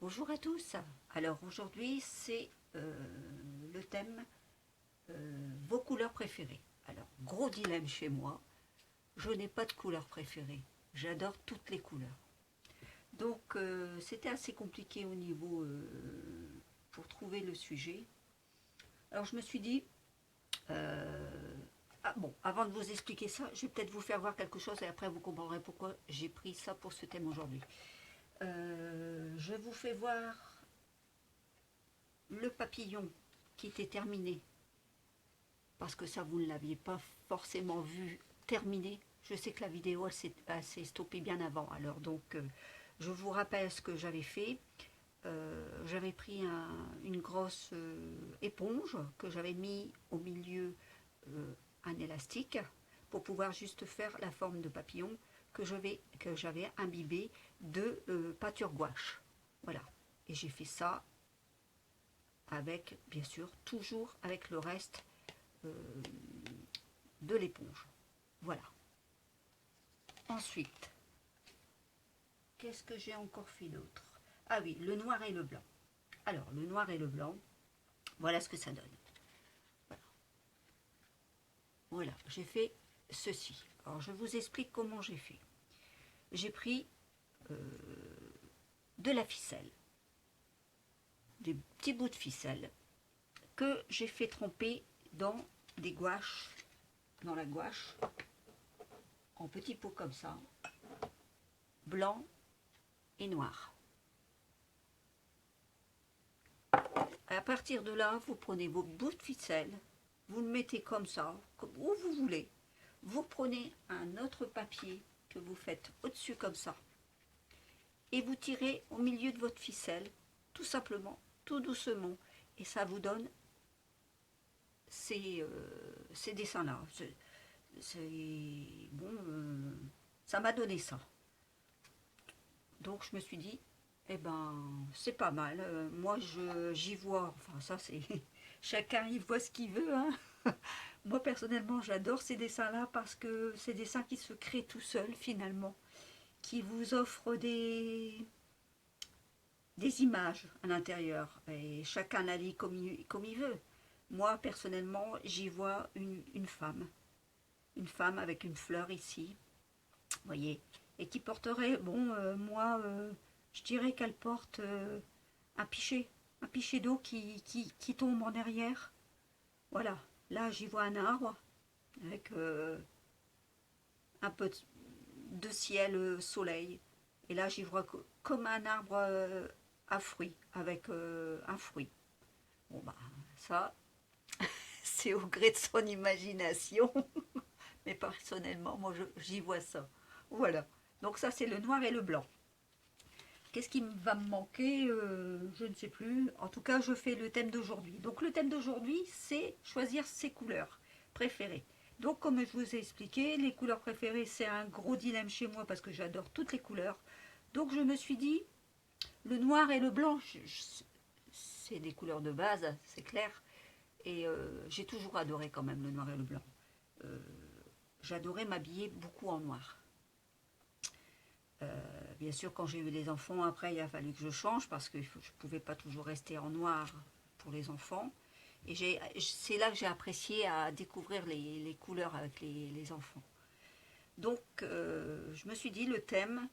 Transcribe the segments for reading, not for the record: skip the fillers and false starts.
Bonjour à tous. Alors aujourd'hui c'est le thème vos couleurs préférées. Alors gros dilemme chez moi, je n'ai pas de couleur préférée. J'adore toutes les couleurs. Donc c'était assez compliqué au niveau pour trouver le sujet. Alors je me suis dit, ah bon, avant de vous expliquer ça, je vais peut-être vous faire voir quelque chose et après vous comprendrez pourquoi j'ai pris ça pour ce thème aujourd'hui. Je vous fais voir le papillon qui était terminé, parce que ça vous ne l'aviez pas forcément vu terminé. Je sais que la vidéo elle s'est stoppée bien avant, alors donc je vous rappelle ce que j'avais fait. J'avais pris une grosse éponge que j'avais mis au milieu un élastique pour pouvoir juste faire la forme de papillon que j'avais imbibé de peinture gouache. Voilà, et j'ai fait ça avec, bien sûr, toujours avec le reste euh, de l'éponge. Voilà. Ensuite, qu'est-ce que j'ai encore fait d'autre? Ah oui, le noir et le blanc. Alors, le noir et le blanc, voilà ce que ça donne. Voilà, voilà, j'ai fait ceci. Alors, je vous explique comment j'ai fait. J'ai pris euh, de la ficelle, des petits bouts de ficelle que j'ai fait tremper dans des gouaches, dans la gouache, en petits pots comme ça, blanc et noir. À partir de là, vous prenez vos bouts de ficelle, vous le mettez comme ça, où vous voulez. Vous prenez un autre papier que vous faites au-dessus comme ça, et vous tirez au milieu de votre ficelle, tout simplement, tout doucement, et ça vous donne ces dessins-là. Bon, ça m'a donné ça. Donc je me suis dit, eh ben, c'est pas mal. Moi, j'y vois, enfin ça c'est, chacun y voit ce qu'il veut, hein. Moi personnellement, j'adore ces dessins-là parce que c'est des dessins qui se créent tout seuls finalement, qui vous offrent des images à l'intérieur et chacun la lit comme il veut. Moi personnellement, j'y vois une femme avec une fleur ici, vous voyez, et qui porterait, bon, moi, je dirais qu'elle porte un pichet d'eau qui tombe en arrière. Voilà, là j'y vois un arbre avec un peu de ciel, soleil. Et là j'y vois comme un arbre à fruits, avec un fruit. Bon bah ça, c'est au gré de son imagination. Mais personnellement, moi j'y vois ça. Voilà. Donc ça c'est le noir et le blanc. Qu'est-ce qui va me manquer? Je ne sais plus. En tout cas, je fais le thème d'aujourd'hui. Donc le thème d'aujourd'hui, c'est choisir ses couleurs préférées. Donc comme je vous ai expliqué, les couleurs préférées, c'est un gros dilemme chez moi parce que j'adore toutes les couleurs. Donc je me suis dit, le noir et le blanc, c'est des couleurs de base, c'est clair. Et j'ai toujours adoré quand même le noir et le blanc. Euh, J'adorais m'habiller beaucoup en noir. Bien sûr, quand j'ai eu les enfants, après, il a fallu que je change parce que je ne pouvais pas toujours rester en noir pour les enfants. Et c'est là que j'ai apprécié à découvrir les couleurs avec les enfants. Donc, je me suis dit, le thème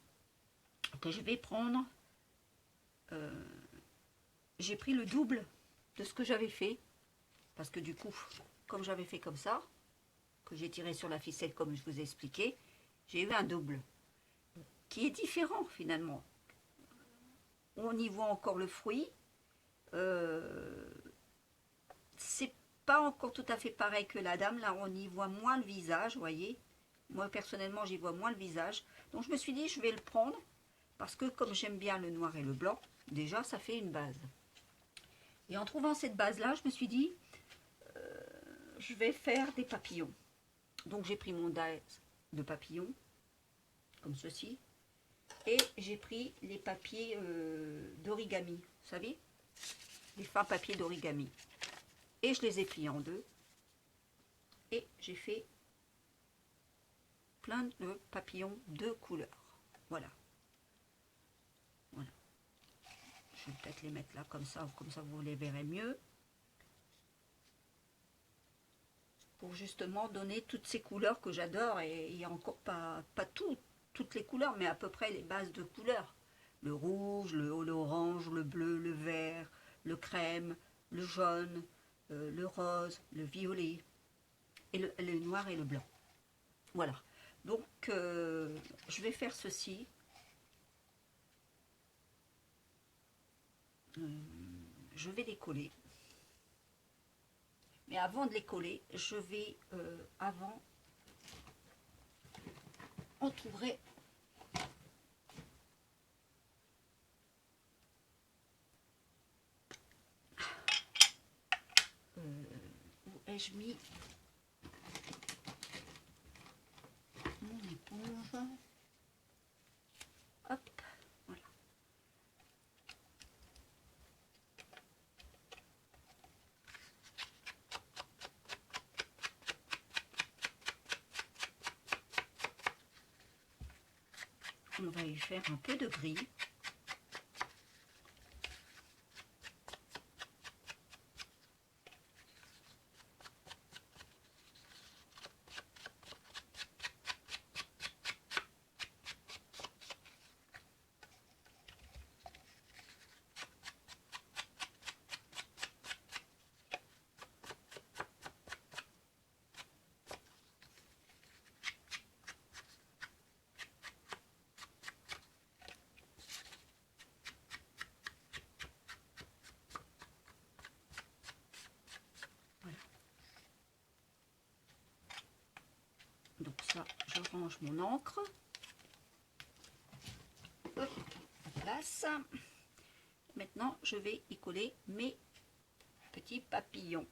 que je vais prendre, euh, j'ai pris le double de ce que j'avais fait. Parce que du coup, comme j'avais fait comme ça, que j'ai tiré sur la ficelle comme je vous ai expliqué, j'ai eu un double qui est différent finalement. On y voit encore le fruit. Euh, c'est pas encore tout à fait pareil que la dame. Là, on y voit moins le visage, vous voyez. Moi, personnellement, j'y vois moins le visage. Donc, je me suis dit, je vais le prendre. Parce que comme j'aime bien le noir et le blanc, déjà, ça fait une base. Et en trouvant cette base-là, je me suis dit, je vais faire des papillons. Donc, j'ai pris mon die de papillons, comme ceci. Et j'ai pris les papiers d'origami, vous savez, les fins papiers d'origami. Et je les ai pliés en deux. Et j'ai fait plein de papillons de couleurs. Voilà. Voilà. je vais peut-être les mettre là comme ça vous les verrez mieux. Pour justement donner toutes ces couleurs que j'adore, et il n'y a encore pas toutes les couleurs, mais à peu près les bases de couleurs. Le rouge, l'orange, le bleu, le vert, le crème, le jaune, le rose, le violet, et le noir et le blanc. Voilà. Donc, je vais faire ceci. Je vais les coller. Mais avant de les coller, je vais avant entourer où ai-je mis mon éponge. Hop, voilà. On va y faire un peu de gris. Donc ça, je range mon encre. Hop, en place. Maintenant, je vais y coller mes petits papillons.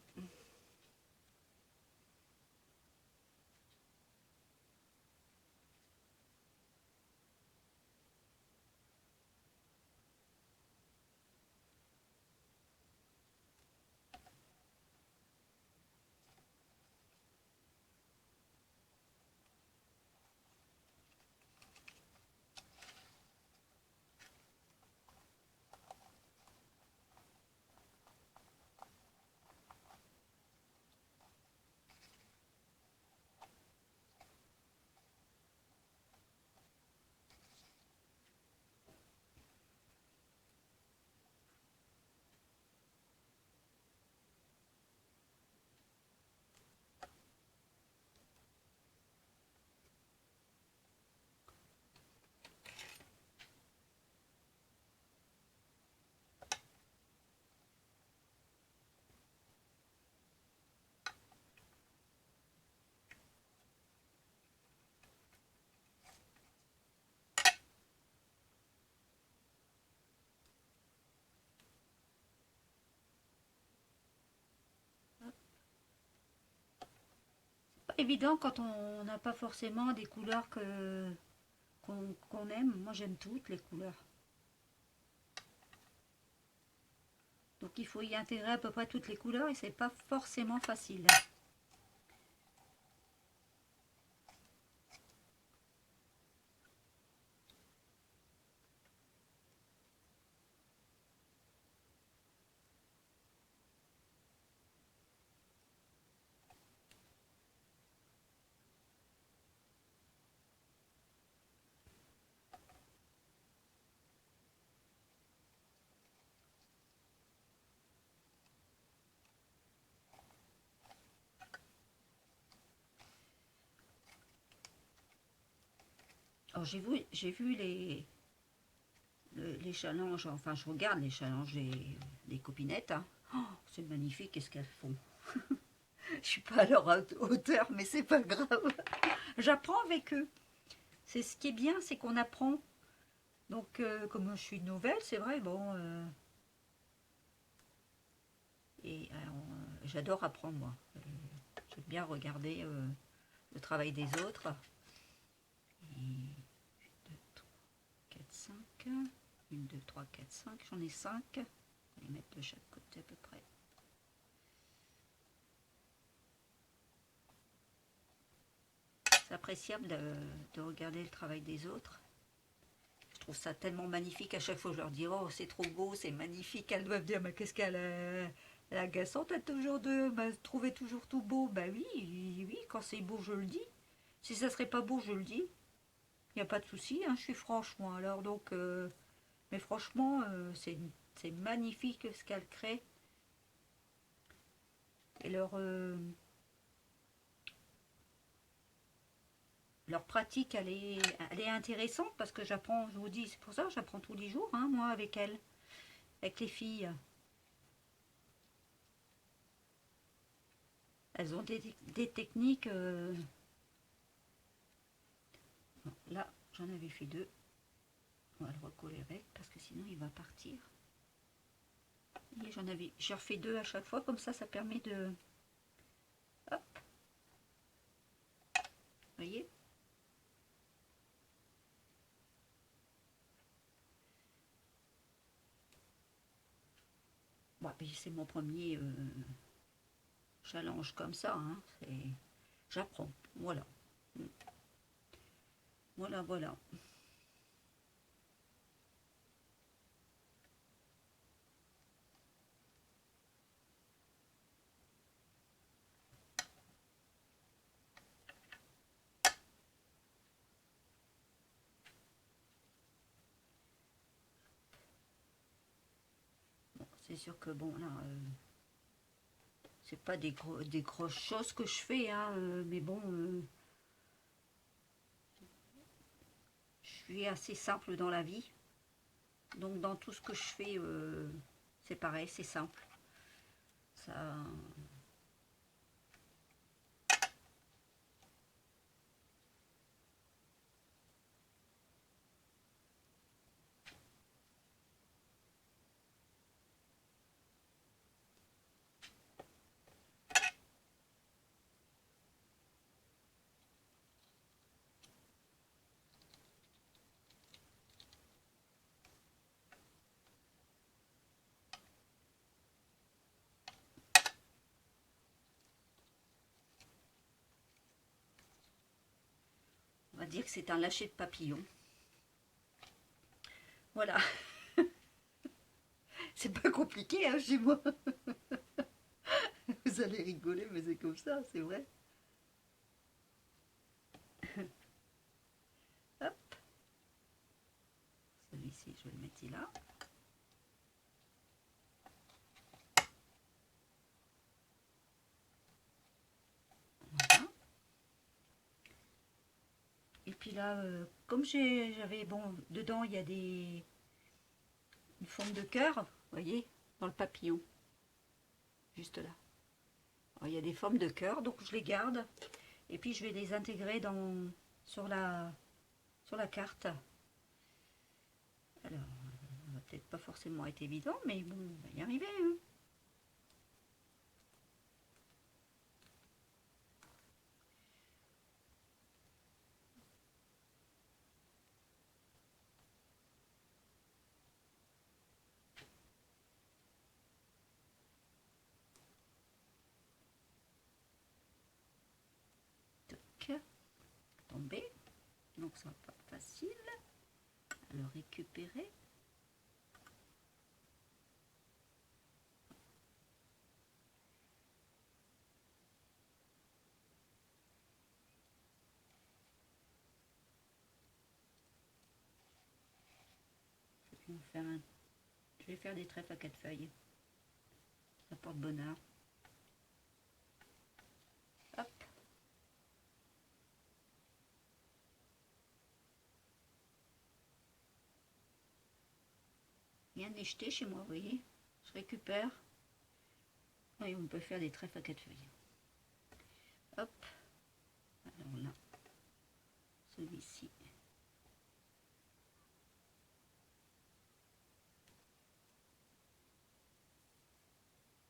Pas évident quand on n'a pas forcément des couleurs qu'on aime. Moi, j'aime toutes les couleurs. Donc, il faut y intégrer à peu près toutes les couleurs et c'est pas forcément facile. Alors, j'ai vu les challenges, enfin, je regarde les challenges des copinettes. Hein. Oh, c'est magnifique, qu'est-ce qu'elles font. Je suis pas à leur hauteur, mais c'est pas grave. J'apprends avec eux. C'est ce qui est bien, c'est qu'on apprend. Donc, comme je suis nouvelle, c'est vrai, bon. Et j'adore apprendre, moi. J'aime bien regarder le travail des autres. Et 2, 3, 4, 5. 1, 2, 3, 4, 5. J'en ai 5. On va les mettre de chaque côté à peu près. C'est appréciable de regarder le travail des autres. Je trouve ça tellement magnifique. À chaque fois, je leur dis, oh, c'est trop beau, c'est magnifique. Elles doivent dire, mais qu'est-ce qu'elle est, elle est agaçante, elle toujours de trouver toujours tout beau. Ben oui, oui, quand c'est beau, je le dis. Si ça serait pas beau, je le dis. Il n'y a pas de souci, hein, je suis franche, moi. Alors, donc, mais franchement, c'est magnifique ce qu'elles créent. Et leur pratique, elle est intéressante parce que j'apprends, je vous dis, c'est pour ça que j'apprends tous les jours, hein, moi, avec elles, avec les filles. Elles ont des techniques. Bon, là, j'en avais fait deux. On va le recoller avec parce que sinon il va partir. Et j'ai refait deux à chaque fois, comme ça permet de. Hop. Vous voyez? Bon, c'est mon premier challenge comme ça. Hein. J'apprends. Voilà. Voilà, voilà. Bon, c'est sûr que bon là, c'est pas des grosses choses que je fais, hein, mais bon, je suis assez simple dans la vie. Donc dans tout ce que je fais, c'est pareil, c'est simple. Ça, on va dire que c'est un lâcher de papillon. Voilà, c'est pas compliqué, hein, chez moi. Vous allez rigoler, mais c'est comme ça, c'est vrai. Hop, celui-ci, je vais le mettre là. Voilà. Et puis là, comme j'avais, bon, dedans, il y a une forme de cœur, vous voyez, dans le papillon, juste là. Alors, il y a des formes de cœur, donc je les garde. Et puis, je vais les intégrer sur la carte. Alors, ça va peut-être pas forcément être évident, mais bon, on va y arriver. Hein. Toc, tomber. Donc, ça va pas être facile. À le récupérer. Je vais faire des trèfles à 4 feuilles. Ça porte bonheur. Hop. Rien n'est jeté chez moi, vous voyez. Je récupère. Et on peut faire des trèfles à 4 feuilles. Hop. Alors là, celui-ci.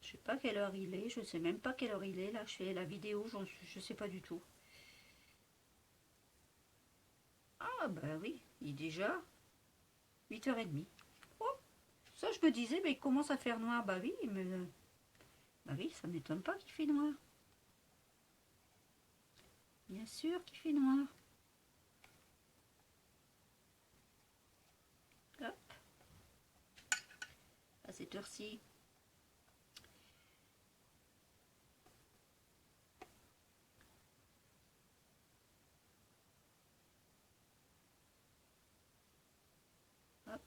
Je sais pas quelle heure il est, je sais même pas quelle heure il est. Là, je fais la vidéo, je sais pas du tout. Ah bah oui, il est déjà 8h30. Oh, ça je me disais, mais il commence à faire noir. Bah oui, mais bah oui, ça m'étonne pas qu'il fait noir. Bien sûr qu'il fait noir. cette heure-ci. Hop.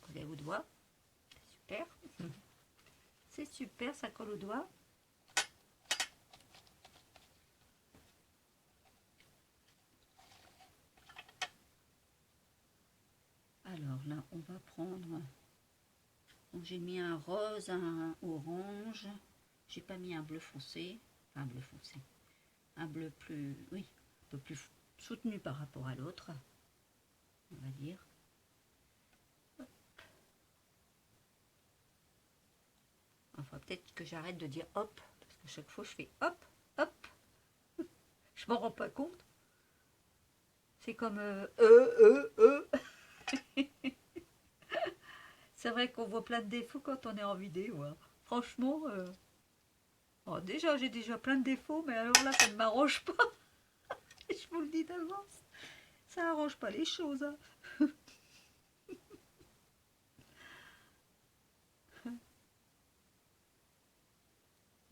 Coller au doigt, super. C'est super, ça colle au doigt. Alors là, on va prendre. Donc j'ai mis un rose, un orange. J'ai pas mis un bleu foncé, enfin un bleu foncé, un bleu plus, oui, un peu plus soutenu par rapport à l'autre, on va dire. Enfin, peut-être que j'arrête de dire hop, parce que chaque fois je fais hop, hop. Je m'en rends pas compte. C'est comme C'est vrai qu'on voit plein de défauts quand on est en vidéo. Hein. Franchement, oh, déjà j'ai déjà plein de défauts, mais alors là ça ne m'arrange pas. Je vous le dis d'avance. Ça n'arrange pas les choses. Hein.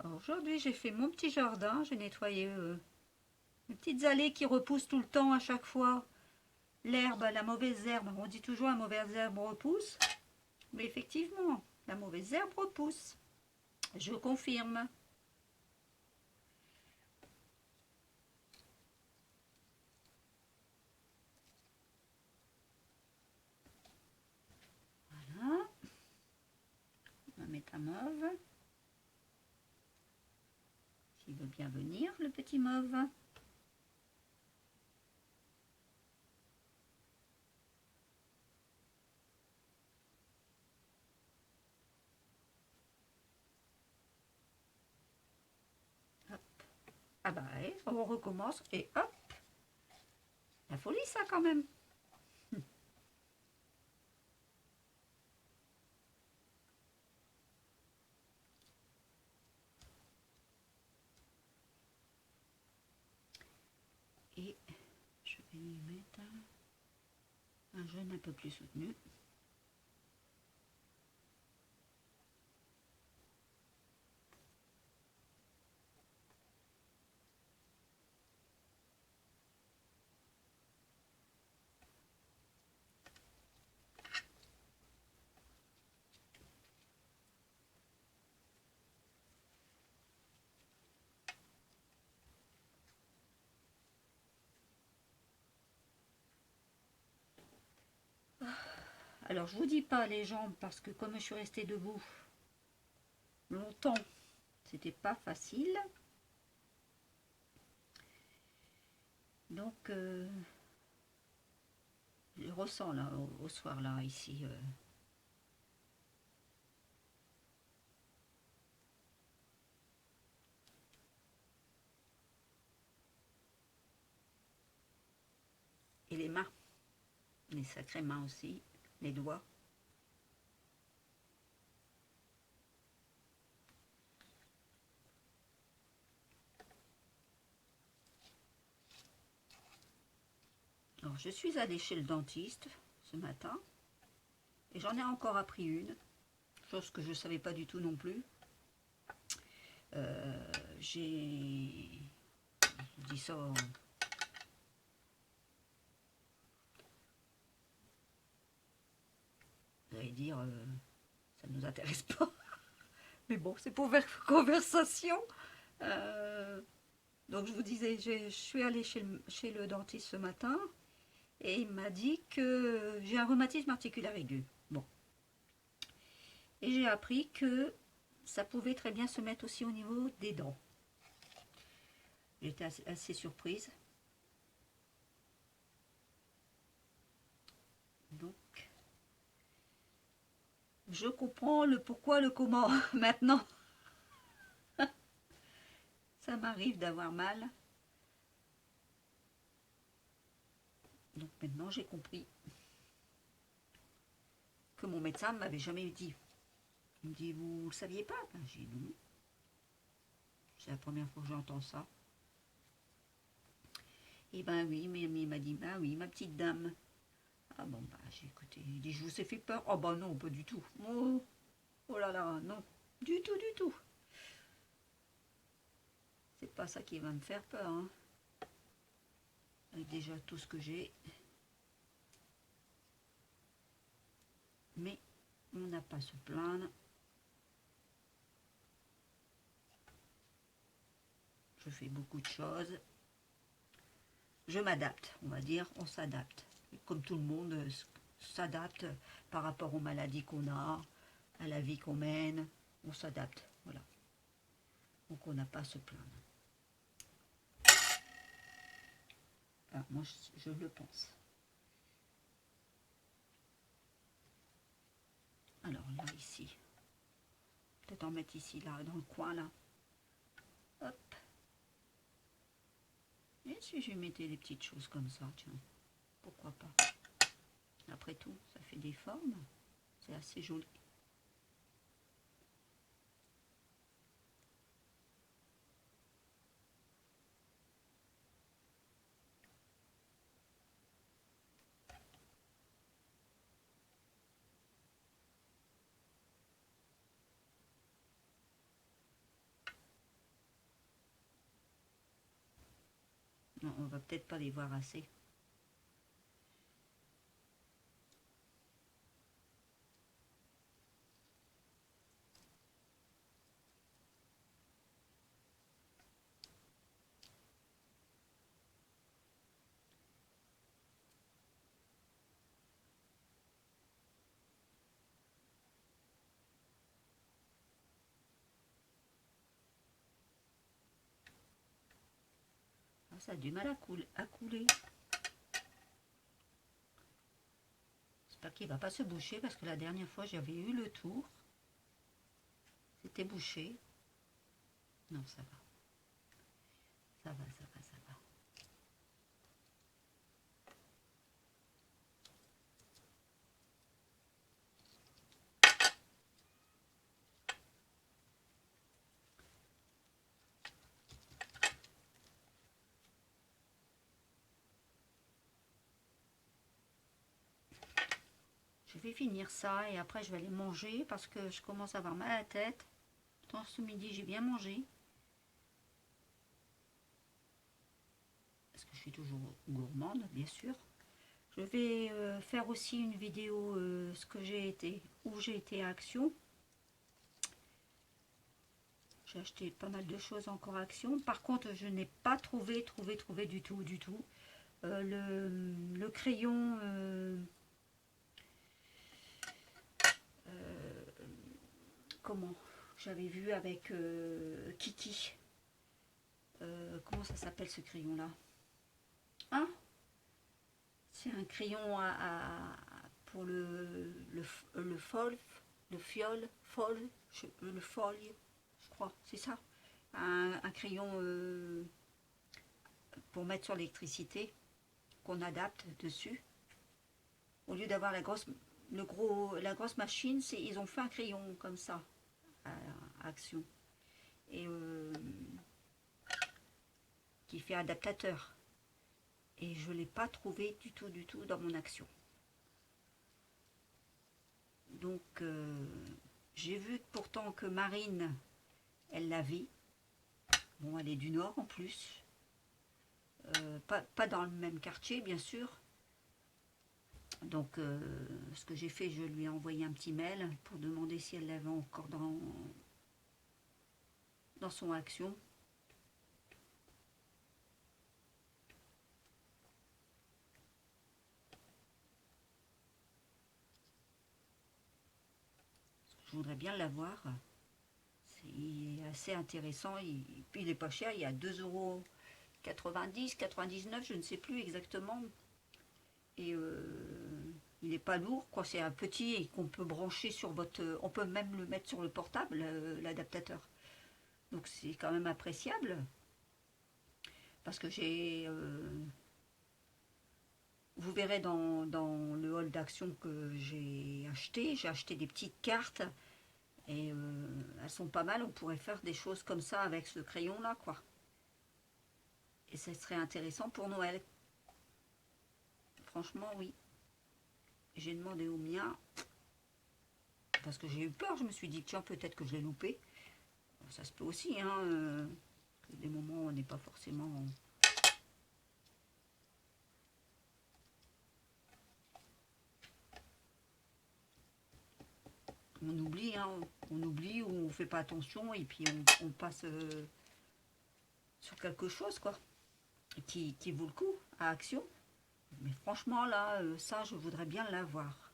Aujourd'hui j'ai fait mon petit jardin, j'ai nettoyé les petites allées qui repoussent tout le temps à chaque fois. L'herbe, la mauvaise herbe, on dit toujours la mauvaise herbe repousse. Mais effectivement, la mauvaise herbe repousse. Je confirme. Voilà. On va mettre un mauve. S'il veut bien venir, le petit mauve. Hop. Ah bah, on recommence et hop. La folie ça quand même. Et je vais lui mettre un jaune un peu plus soutenu. Alors je vous dis pas les jambes parce que comme je suis restée debout longtemps, c'était pas facile. Donc je ressens là au soir là ici. Et les mains, les sacrées mains aussi, les doigts. Alors je suis allée chez le dentiste ce matin et j'en ai encore appris une, chose que je ne savais pas du tout non plus. J'ai dit ça vous allez dire ça ne nous intéresse pas, mais bon c'est pour conversation. Donc je vous disais, je suis allée chez le dentiste ce matin et il m'a dit que j'ai un rhumatisme articulaire aigu. Bon. Et j'ai appris que ça pouvait très bien se mettre aussi au niveau des dents. J'étais assez surprise. Donc, je comprends le pourquoi, le comment maintenant. Ça m'arrive d'avoir mal. maintenant j'ai compris que mon médecin ne m'avait jamais dit. Il me dit, vous ne le saviez pas? Ben, j'ai dit non. C'est la première fois que j'entends ça. Et ben oui, mais il m'a dit, ben oui, ma petite dame. Ah bon, bah j'ai écouté. Il dit, je vous ai fait peur? Oh ben non, pas du tout. Oh, oh là là, non, du tout, du tout. C'est pas ça qui va me faire peur, hein. Avec déjà tout ce que j'ai. Mais on n'a pas à se plaindre. Je fais beaucoup de choses. Je m'adapte, on va dire, on s'adapte. Comme tout le monde s'adapte par rapport aux maladies qu'on a, à la vie qu'on mène, on s'adapte, voilà. Donc on n'a pas à se plaindre. Alors, moi, je le pense. Alors là, ici, peut-être en mettre ici, là, dans le coin, là. Hop. Et si je mettais des petites choses comme ça, tiens, pourquoi pas. Après tout, ça fait des formes, c'est assez joli. Non, on va peut-être pas les voir assez. Ah, ça a du mal à couler. J'espère qu'il ne va pas se boucher parce que la dernière fois j'avais eu le tour. C'était bouché. Non, ça va. Ça va, ça va, ça va. Je vais finir ça et après je vais aller manger parce que je commence à avoir mal à la tête. Pourtant ce midi j'ai bien mangé. Parce que je suis toujours gourmande, bien sûr. Je vais faire aussi une vidéo ce que j'ai été, où j'ai été à Action. J'ai acheté pas mal de choses encore à Action. Par contre, je n'ai pas trouvé du tout, du tout. Le crayon comment j'avais vu avec Kiki. Comment ça s'appelle ce crayon là, hein? C'est un crayon pour le fol, le fiole, le folie, je crois, c'est ça. Un crayon pour mettre sur l'électricité, qu'on adapte dessus. Au lieu d'avoir la grosse machine, ils ont fait un crayon comme ça, à Action. Et qui fait adaptateur. Et je ne l'ai pas trouvé du tout dans mon Action. Donc j'ai vu pourtant que Marine, elle l'avait. Bon, elle est du Nord en plus. Pas dans le même quartier, bien sûr. Donc ce que j'ai fait, je lui ai envoyé un petit mail pour demander si elle l'avait encore dans son Action. Je voudrais bien l'avoir. C'est assez intéressant. Puis il est pas cher, il y a 2,90 €, 99, je ne sais plus exactement. Et il n'est pas lourd, quoi. C'est un petit et qu'on peut brancher sur votre... On peut même le mettre sur le portable, l'adaptateur. Donc c'est quand même appréciable. Parce que j'ai... vous verrez dans le hall d'action que j'ai acheté des petites cartes et elles sont pas mal, on pourrait faire des choses comme ça avec ce crayon là quoi. Et ça serait intéressant pour Noël. Franchement oui. J'ai demandé au mien parce que j'ai eu peur, je me suis dit tiens peut-être que je l'ai loupé. Ça se peut aussi, hein, des moments où on n'est pas forcément... On oublie, hein, on oublie ou on ne fait pas attention et puis on passe sur quelque chose, quoi, qui vaut le coup à action. Mais franchement, là, ça, je voudrais bien l'avoir.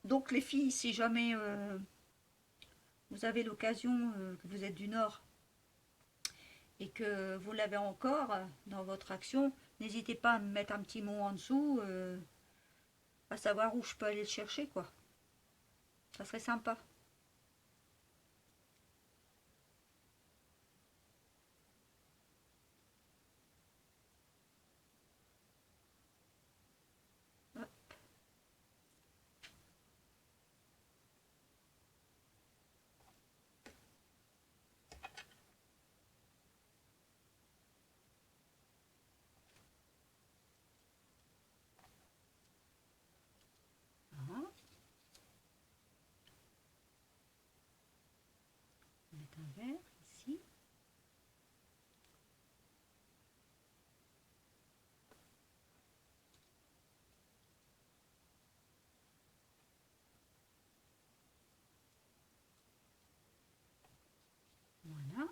Donc, les filles, si jamais vous avez l'occasion, que vous êtes du Nord, et que vous l'avez encore dans votre action, n'hésitez pas à me mettre un petit mot en dessous, à savoir où je peux aller le chercher, quoi. Ça serait sympa. Voilà. On met un verre ici. Voilà.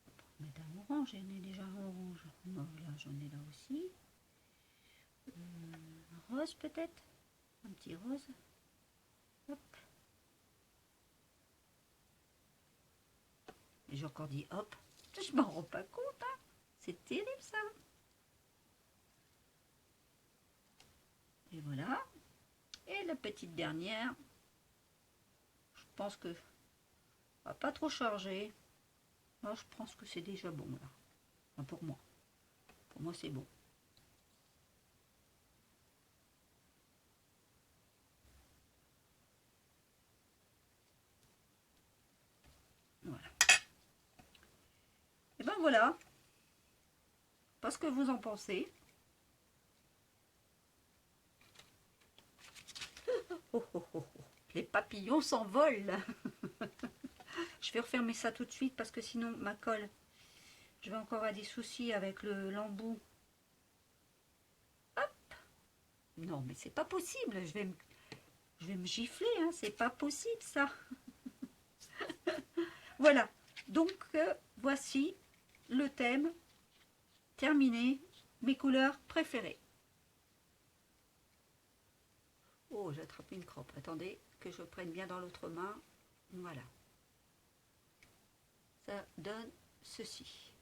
On va mettre un orange, j'en ai déjà un orange. Non, là j'en ai là aussi. Un rose peut-être. Un petit rose. Hop. Et j'ai encore dit hop. Je m'en rends pas compte, hein. C'est terrible ça. Et voilà. Et la petite dernière. Je pense que va pas trop charger. Moi je pense que c'est déjà bon là. Enfin, pour moi. Pour moi c'est bon. Voilà. Et ben voilà. Pas ce que vous en pensez. Oh, oh, oh, oh. Les papillons s'envolent. Je vais refermer ça tout de suite parce que sinon ma colle, je vais encore avoir des soucis avec l'embout. Hop. Non mais c'est pas possible. Je vais me gifler. Hein. C'est pas possible ça. Voilà. Donc voici le thème terminé. Mes couleurs préférées. Oh, j'ai attrapé une crotte. Attendez que je prenne bien dans l'autre main. Voilà. Ça donne ceci.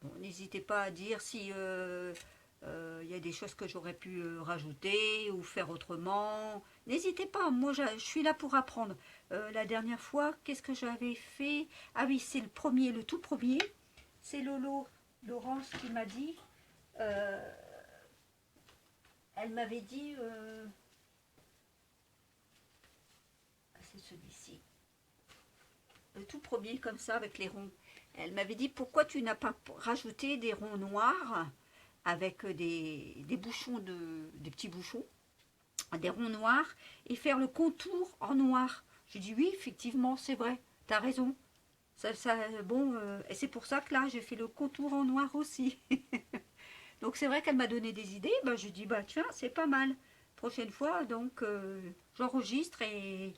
Bon, n'hésitez pas à dire si y a des choses que j'aurais pu rajouter ou faire autrement. N'hésitez pas, moi je suis là pour apprendre. La dernière fois, qu'est-ce que j'avais fait? Ah oui, c'est le tout premier. C'est Lolo, Laurence qui m'a dit... elle m'avait dit... c'est celui-ci. Le tout premier comme ça avec les ronds. Elle m'avait dit pourquoi tu n'as pas rajouté des ronds noirs avec des bouchons, des petits bouchons, des ronds noirs et faire le contour en noir. J'ai dit oui, effectivement, c'est vrai, tu as raison. Bon, et c'est pour ça que là, j'ai fait le contour en noir aussi. Donc c'est vrai qu'elle m'a donné des idées. Ben, je dis, bah tiens, c'est pas mal. Prochaine fois, donc j'enregistre et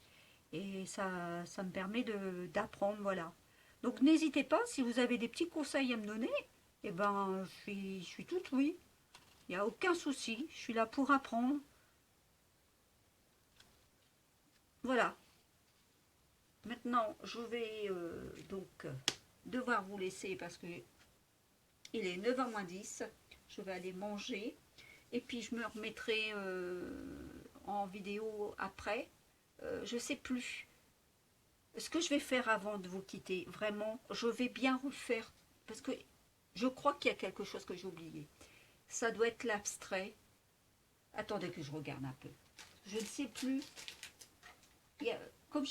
ça me permet d'apprendre, voilà. Donc n'hésitez pas, si vous avez des petits conseils à me donner, eh ben, je suis toute oui. Il n'y a aucun souci, je suis là pour apprendre. Voilà. Maintenant, je vais donc devoir vous laisser parce que il est 9h moins 10. Je vais aller manger. Et puis, je me remettrai en vidéo après. Je ne sais plus. Ce que je vais faire avant de vous quitter, vraiment, je vais bien refaire parce que je crois qu'il y a quelque chose que j'ai oublié. Ça doit être l'abstrait. Attendez que je regarde un peu. Je ne sais plus. Comme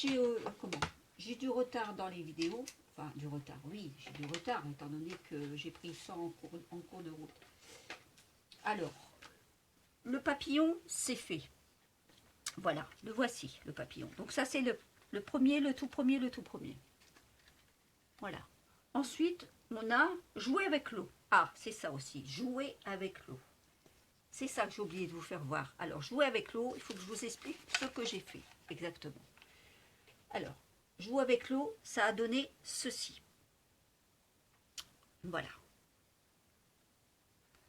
j'ai du retard dans les vidéos, enfin du retard, oui, j'ai du retard étant donné que j'ai pris ça en cours de route. Alors, le papillon, c'est fait. Voilà, le voici, le papillon. Donc ça, c'est le premier, le tout premier, le tout premier. Voilà. Ensuite, on a joué avec l'eau. Ah, c'est ça aussi, jouer avec l'eau. C'est ça que j'ai oublié de vous faire voir. Alors, jouer avec l'eau, il faut que je vous explique ce que j'ai fait, exactement. Alors, jouer avec l'eau, ça a donné ceci. Voilà.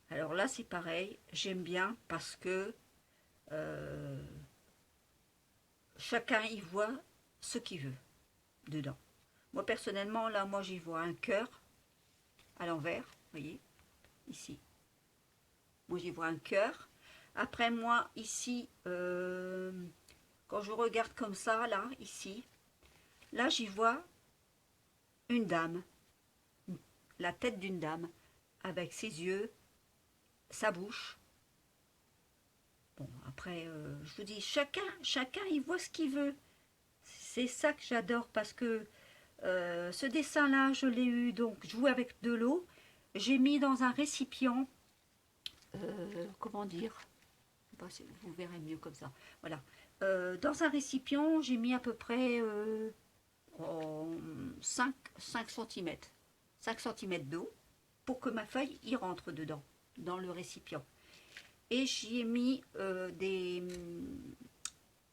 Alors là, c'est pareil, j'aime bien parce que chacun y voit ce qu'il veut dedans. Moi, personnellement, là, moi, j'y vois un cœur à l'envers, vous voyez, ici. Moi, j'y vois un cœur. Après, moi, ici, quand je regarde comme ça, là, ici, là, j'y vois une dame, la tête d'une dame, avec ses yeux, sa bouche. Bon, après, je vous dis, chacun, il voit ce qu'il veut. C'est ça que j'adore, parce que ce dessin-là, je l'ai eu, donc, joué avec de l'eau. J'ai mis dans un récipient, comment dire, vous verrez mieux comme ça. Voilà. Dans un récipient, j'ai mis à peu près 5 cm. 5 cm d'eau pour que ma feuille y rentre dedans, dans le récipient. Et j'y ai mis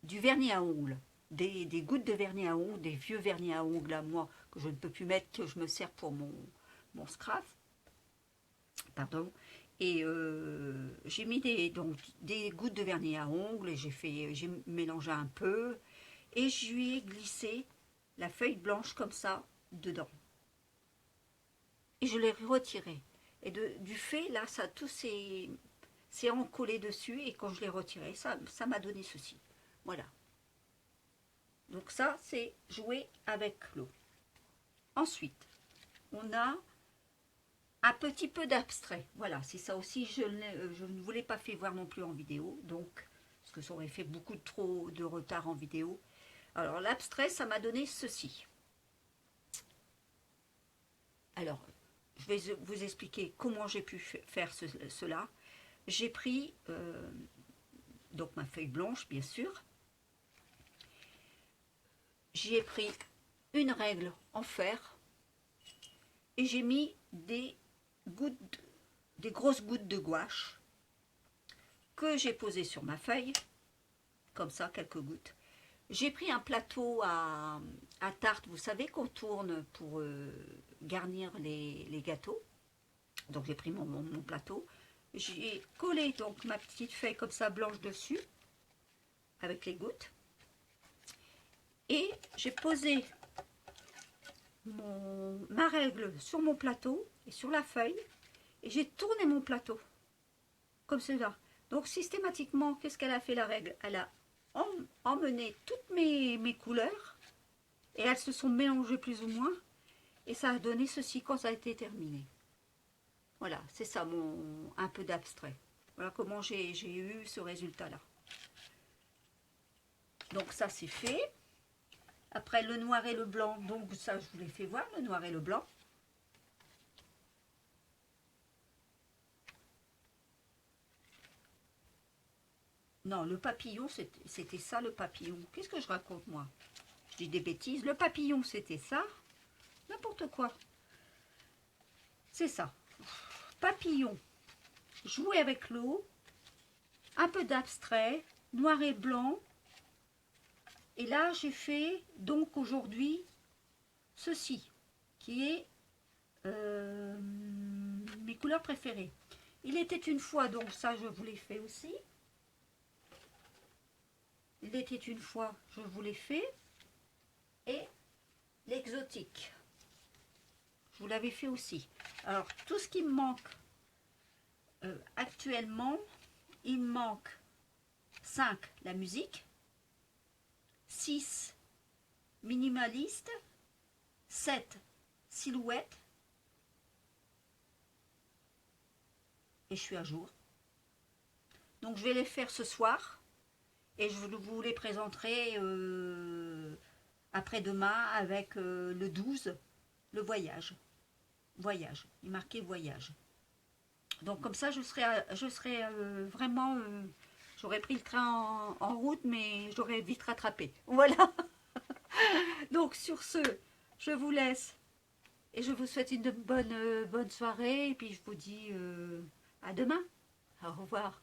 du vernis à ongles, des gouttes de vernis à ongles, des vieux vernis à ongles à moi, que je ne peux plus mettre, que je me sers pour mon scrap. Pardon. Et j'ai mis des gouttes de vernis à ongles, et j'ai mélangé un peu, et je lui ai glissé la feuille blanche comme ça dedans. Et je l'ai retiré. Et du fait, là, ça tout s'est encollé dessus, et quand je l'ai retiré, ça m'a donné ceci. Voilà. Donc ça, c'est jouer avec l'eau. Ensuite, on a un petit peu d'abstrait. Voilà, c'est ça aussi, je ne vous l'ai pas fait voir non plus en vidéo, donc, parce que ça aurait fait beaucoup trop de retard en vidéo. Alors, l'abstrait, ça m'a donné ceci. Alors, je vais vous expliquer comment j'ai pu faire cela. J'ai pris, donc ma feuille blanche, bien sûr. J'y ai pris une règle en fer et j'ai mis des grosses gouttes de gouache que j'ai posées sur ma feuille, comme ça, quelques gouttes. J'ai pris un plateau à tarte, vous savez, qu'on tourne pour garnir les gâteaux. Donc j'ai pris mon plateau. J'ai collé donc ma petite feuille comme ça, blanche dessus, avec les gouttes. Et j'ai posé ma règle sur mon plateau et sur la feuille. Et j'ai tourné mon plateau, comme cela. Donc systématiquement, qu'est-ce qu'elle a fait la règle? Elle a emmené toutes mes couleurs et elles se sont mélangées plus ou moins et ça a donné ceci quand ça a été terminé. Voilà, c'est ça un peu d'abstrait. Voilà comment j'ai eu ce résultat là. Donc ça c'est fait. Après le noir et le blanc, donc ça je vous l'ai fait voir, le noir et le blanc. Non, le papillon, c'était ça le papillon. Qu'est-ce que je raconte moi? Je dis des bêtises. Le papillon, c'était ça. N'importe quoi. C'est ça. Papillon. Jouer avec l'eau. Un peu d'abstrait. Noir et blanc. Et là, j'ai fait, donc aujourd'hui, ceci. Qui est mes couleurs préférées. Il était une fois, donc ça, je vous l'ai fait aussi. Il était une fois, je vous l'ai fait. Et l'exotique. Je vous l'avais fait aussi. Alors, tout ce qui me manque actuellement, il me manque 5, la musique, 6, minimaliste, 7, silhouette, et je suis à jour. Donc je vais les faire ce soir et je vous les présenterai après-demain avec le 12, le voyage. Voyage, il est marqué voyage. Donc comme ça je serai vraiment... j'aurais pris le train en route mais j'aurais vite rattrapé. Voilà. Donc sur ce, je vous laisse et je vous souhaite une bonne soirée et puis je vous dis à demain. Au revoir.